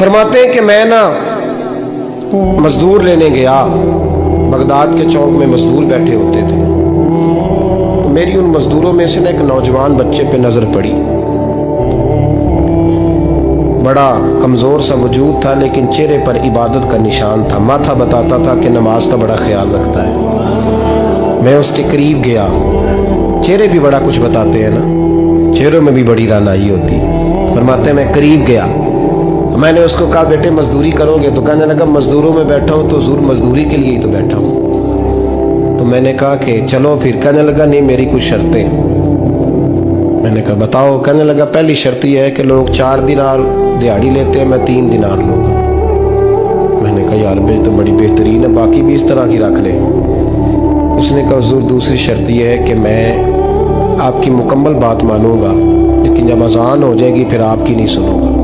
फरमाते हैं कि मैं ना मजदूर लेने गया, बगदाद के चौक में मजदूर बैठे होते थे, तो मेरी उन मजदूरों में से ना एक नौजवान बच्चे पे नज़र पड़ी। बड़ा कमज़ोर सा वजूद था, लेकिन चेहरे पर इबादत का निशान था। माथा बताता था कि नमाज का बड़ा ख्याल रखता है। मैं उसके करीब गया। चेहरे भी बड़ा कुछ बताते हैं ना, चेहरों में भी बड़ी रानाई होती है। फरमाते हैं मैं करीब गया, मैंने उसको कहा बेटे मजदूरी करोगे? तो कहने लगा मजदूरों में बैठा हूँ तो ज़रूर मजदूरी के लिए ही तो बैठा हूँ। तो मैंने कहा कि चलो फिर। कहने लगा नहीं, मेरी कुछ शर्तें। मैंने कहा बताओ? कहने लगा पहली शर्त यह है कि लोग 4 दिनार दिहाड़ी लेते हैं, मैं 3 दिनार लूँगा। मैंने कहा यार बे तो बड़ी बेहतरीन है, बाकी भी इस तरह की रख ले। उसने कहा हुजूर दूसरी शर्त यह है कि मैं आपकी मुकम्मल बात मानूंगा, लेकिन जब अजान हो जाएगी फिर आपकी नहीं सुनूंगा।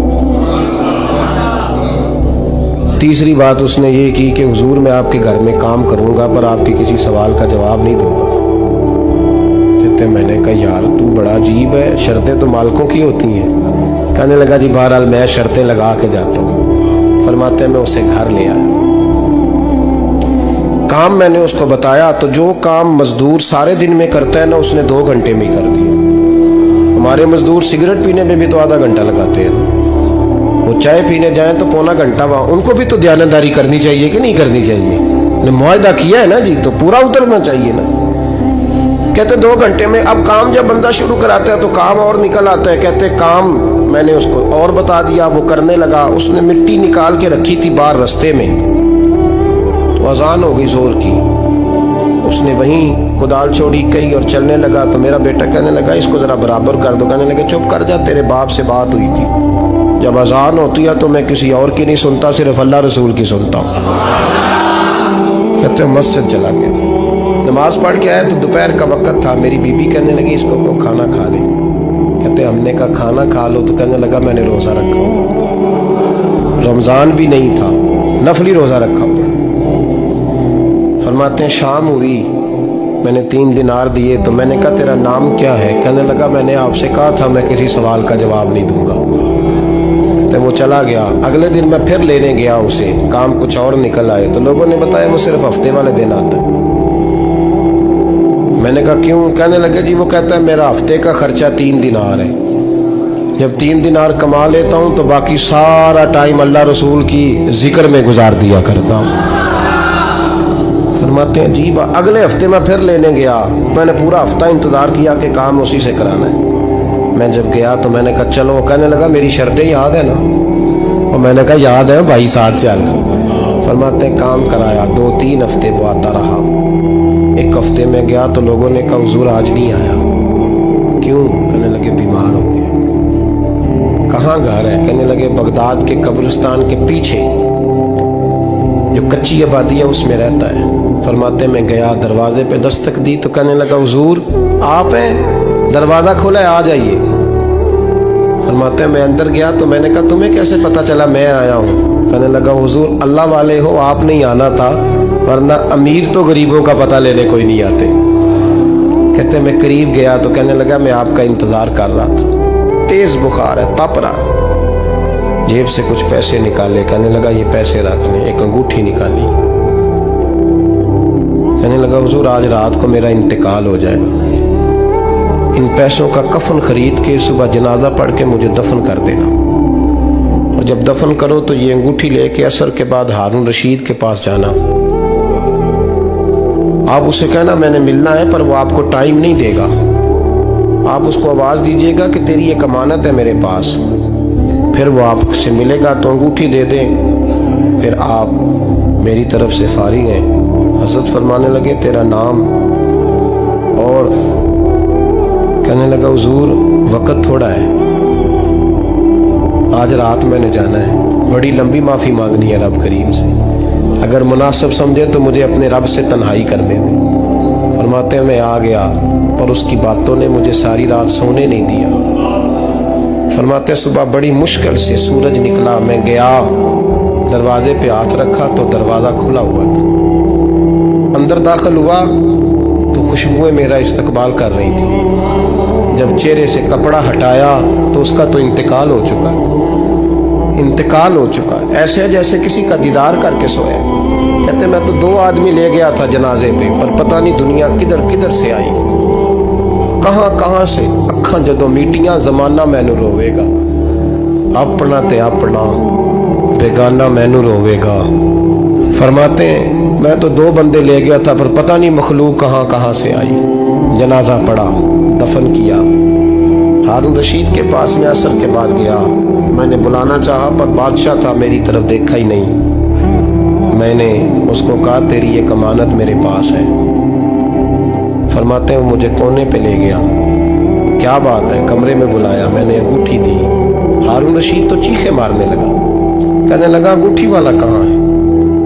तीसरी बात उसने ये की कि हुजूर मैं आपके घर में काम करूंगा पर आपके किसी सवाल का जवाब नहीं दूंगा। कहते मैंने कहा यार तू बड़ा अजीब है, शर्तें तो मालिकों की होती हैं। कहने लगा जी बहरहाल मैं शर्तें लगा के जाता हूँ। फरमाते हैं मैं उसे घर ले आया, काम मैंने उसको बताया, तो जो काम मजदूर सारे दिन में करता है ना उसने 2 घंटे में ही कर दिया। हमारे मजदूर सिगरेट पीने में भी तो आधा घंटा लगाते हैं, वो चाय पीने जाएं तो पौना घंटा वहाँ। उनको भी तो दयानतदारी करनी चाहिए कि नहीं करनी चाहिए? ने मुआहदा किया है ना जी, तो पूरा उतरना चाहिए ना। कहते 2 घंटे में। अब काम जब बंदा शुरू कराता है तो काम और निकल आता है। कहते काम मैंने उसको और बता दिया, वो करने लगा। उसने मिट्टी निकाल के रखी थी बाहर रास्ते में, तो अजान हो गई जोर की। उसने वहीं कुदाल छोड़ी कही और चलने लगा। तो मेरा बेटा कहने लगा इसको ज़रा बराबर कर दो। कहने लगे चुप कर जा, तेरे बाप से बात हुई थी, जब अजान होती है तो मैं किसी और की नहीं सुनता, सिर्फ अल्लाह रसूल की सुनता हूँ। कहते मस्जिद चला गया, नमाज पढ़ के आया तो दोपहर का वक्त था। मेरी बीबी कहने लगी इसको को खाना खा ले। कहते हमने कहा खाना खा लो, तो कहने लगा मैंने रोज़ा रखा हुआ, रमज़ान भी नहीं था, नफली रोज़ा रखा हुआ। फरमाते हैं शाम हुई, मैंने 3 दिनार दिए, तो मैंने कहा तेरा नाम क्या है? कहने लगा मैंने आपसे कहा था मैं किसी सवाल का जवाब नहीं दूंगा। कहते वो चला गया। अगले दिन मैं फिर लेने गया उसे, काम कुछ और निकल आए, तो लोगों ने बताया वो सिर्फ हफ्ते वाले दिन आता है। मैंने कहा क्यों? कहने लगे जी वो कहता है मेरा हफ्ते का खर्चा 3 दिनार है, जब 3 दिनार कमा लेता हूँ तो बाकी सारा टाइम अल्लाह रसूल की जिक्र में गुजार दिया करता हूँ। फरमाते हैं जी अगले हफ्ते मैं फिर लेने गया, मैंने पूरा हफ्ता इंतज़ार किया कि काम उसी से कराना है। मैं जब गया तो मैंने कहा चलो। कहने लगा मेरी शर्तें याद है ना? और मैंने कहा याद है भाई, साथ चल। फरमाते हैं काम कराया, 2-3 हफ्ते वो आता रहा। एक हफ्ते में गया तो लोगों ने कहा हुजूर आज नहीं आया। क्यों? कहने लगे बीमार हो गए। कहाँ घर है? कहने लगे बगदाद के कब्रिस्तान के पीछे जो कच्ची आबादी है उसमें रहता है। फरमाते मैं गया, दरवाजे पे दस्तक दी तो कहने लगा हुजूर आप हैं? दरवाज़ा खोला है, आ जाइए। फरमाते मैं अंदर गया तो मैंने कहा तुम्हें कैसे पता चला मैं आया हूँ? कहने लगा हुजूर अल्लाह वाले हो, आप नहीं आना था, वरना अमीर तो गरीबों का पता लेने कोई नहीं आते। कहते मैं करीब गया तो कहने लगा मैं आपका इंतज़ार कर रहा था, तेज़ बुखार है, तप रहा। जेब से कुछ पैसे निकाले, कहने लगा ये पैसे रख लें। एक अंगूठी निकाली, कहने लगा हुजूर आज रात को मेरा इंतकाल हो जाएगा, इन पैसों का कफन खरीद के सुबह जनाजा पढ़ के मुझे दफन कर देना, और जब दफन करो तो ये अंगूठी लेके असर के बाद हारून रशीद के पास जाना। आप उससे कहना मैंने मिलना है, पर वो आपको टाइम नहीं देगा। आप उसको आवाज़ दीजिएगा कि तेरी एक अमानत है मेरे पास, फिर वो आपसे मिलेगा तो अंगूठी दे दें, फिर आप मेरी तरफ से फारिग हैं। हज़रत फरमाने लगे तेरा नाम? और कहने लगा हुजूर वक़्त थोड़ा है, आज रात मैंने जाना है, बड़ी लंबी माफ़ी मांगनी है रब करीम से, अगर मुनासिब समझे तो मुझे अपने रब से तन्हाई कर दे। फरमाते हैं मैं आ गया, पर उसकी बातों ने मुझे सारी रात सोने नहीं दिया। फरमाते सुबह बड़ी मुश्किल से सूरज निकला, मैं गया दरवाजे पे हाथ रखा तो दरवाज़ा खुला हुआ था। अंदर दाखिल हुआ तो खुशबुएं मेरा इस्तकबाल कर रही थी। जब चेहरे से कपड़ा हटाया तो उसका तो इंतकाल हो चुका। इंतकाल हो चुका है, ऐसे है जैसे किसी का दीदार करके सोया। कहते मैं तो 2 आदमी ले गया था जनाजे पे, पर पता नहीं दुनिया किधर किधर से आई, कहां कहां से। अखां जदों मीटियां जमाना मैनू रोवेगा, अपना ते अपना बेगाना मैनू रोवेगा। फरमाते हैं मैं तो 2 बंदे ले गया था, पर पता नहीं मखलूक कहां कहां से आई। जनाजा पड़ा, दफन किया। हारून रशीद के पास में असर के बाद गया, मैंने बुलाना चाहा पर बादशाह था, मेरी तरफ देखा ही नहीं। मैंने उसको कहा तेरी ये अमानत मेरे पास है। फरमाते हैं वो मुझे कोने पे ले गया, क्या बात है, कमरे में बुलाया, मैंने अंगूठी दी। हारून रशीद तो चीखे मारने लगा, कहने लगा अंगूठी वाला कहाँ है?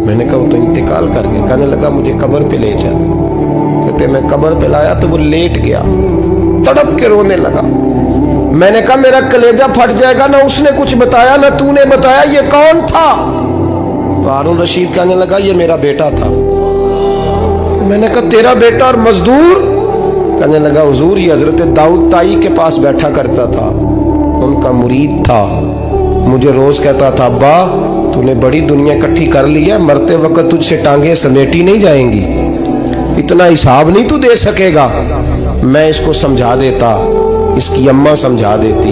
मैंने कहा वो तो इंतकाल कर गया। कहने लगा मुझे कब्र पे ले चल। कहते मैं कब्र पे लाया तो वो लेट गया, तड़प के रोने लगा। मैंने कहा मेरा कलेजा फट जाएगा, ना उसने कुछ बताया ना तूने बताया, ये कौन था? तो हारून रशीद कहने लगा ये मेरा बेटा था। मैंने कहा तेरा बेटा और मजदूर? कहने लगा हुजूर ये हजरत दाऊद ताई के पास बैठा करता था, उनका मुरीद था, मुझे रोज कहता था अब्बा तूने बड़ी दुनिया इकट्ठी कर ली है, मरते वक्त तुझसे टांगे समेटी नहीं जाएंगी, इतना हिसाब नहीं तू दे सकेगा। मैं इसको समझा देता, इसकी अम्मा समझा देती।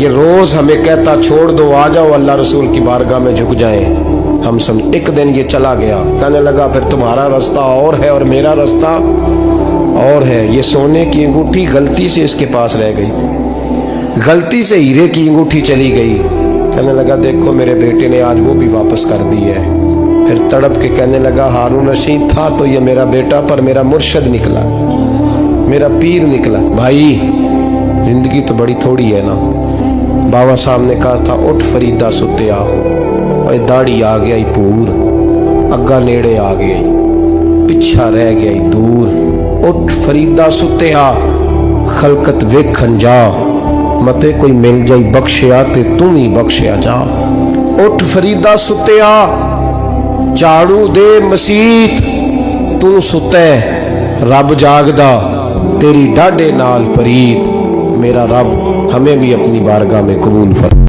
ये रोज हमें कहता छोड़ दो, आ जाओ अल्लाह रसूल की बारगाह में झुक जाएं। हम समझ। एक दिन ये चला गया, कहने लगा फिर तुम्हारा रास्ता और है और मेरा रास्ता और है। ये सोने की अंगूठी गलती से इसके पास रह गई, गलती से हीरे की अंगूठी चली गई। कहने लगा देखो मेरे बेटे ने आज वो भी वापस कर दी है। फिर तड़प के कहने लगा हारून रशीद था तो ये मेरा बेटा, पर मेरा मुर्शद निकला, मेरा पीर निकला। भाई जिंदगी तो बड़ी थोड़ी है ना। बाबा साहब ने कहा था उठ फरीदा सुत्या, और दाढ़ी आ गया ही पूर, अग्गा नेड़े आ गया ही, पिछा रह गया ही दूर। उठ फरीदा सुत्या खलकत वेखन जा, मते कोई मिल जाई बख्शिया ते तू ही बख्शिया जा। उठ फरीदा सुत्या झाड़ू दे मसीत, तू सुते रब जागदा तेरी डाडे नाल परीत। मेरा रब हमें भी अपनी बारगाह में कबूल फरमा।